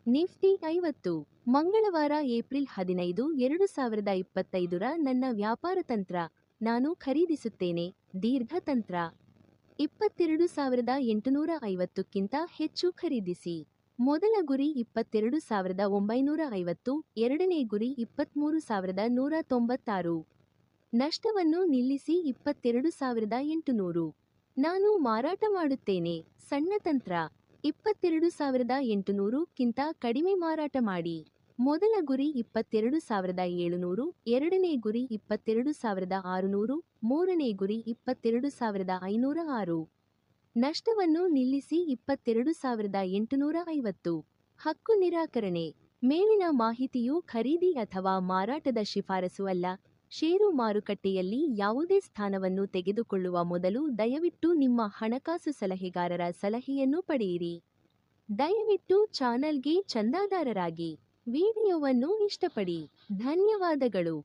Nifty 50 ಮಂಗಳವಾರ April 15, 2025ರ ನನ್ನ ವ್ಯಾಪಾರ ತಂತ್ರ. ನಾನು ಖರೀದಿಸುತ್ತೇನೆ. ದೀರ್ಘ ತಂತ್ರ. 22,850ಕ್ಕಿಂತ ಹೆಚ್ಚು ಖರೀದಿಸಿ. ಮೊದಲ ಗುರಿ 22,950, ಎರಡನೇ ಗುರಿ 23,196. ನಷ್ಟವನ್ನು ನಿಲ್ಲಿಸಿ 22,800. ನಾನು ಮಾರಾಟ ಮಾಡುತ್ತೇನೆ. ಸಣ್ಣ ತಂತ್ರ. 22,800ಕ್ಕಿಂತ ಕಡಿಮೆ ಮಾರಾಟ ಮಾಡಿ. ಮೊದಲ ಗುರಿ 22,700, ಎರಡನೇ ಗುರಿ 22,600, ಮೂರನೇ ಗುರಿ 22,506. ನಷ್ಟವನ್ನು ನಿಲ್ಲಿಸಿ 22,850. ಹಕ್ಕು ನಿರಾಕರಣೆ. ಮೇಲಿನ ಮಾಹಿತಿಯು ಖರೀದಿ ಅಥವಾ ಮಾರಾಟದ ಶಿಫಾರಸು ಅಲ್ಲ. ಷೇರು ಮಾರುಕಟ್ಟೆಯಲ್ಲಿ ಯಾವುದೇ ಸ್ಥಾನವನ್ನು ತೆಗೆದುಕೊಳ್ಳುವ ಮೊದಲು ದಯವಿಟ್ಟು ನಿಮ್ಮ ಹಣಕಾಸು ಸಲಹೆಗಾರರ ಸಲಹೆಯನ್ನು ಪಡೆಯಿರಿ. ದಯವಿಟ್ಟು ಚಾನಲ್ಗೆ ಚಂದಾದಾರರಾಗಿ. ವಿಡಿಯೋವನ್ನು ಇಷ್ಟಪಡಿ. ಧನ್ಯವಾದಗಳು.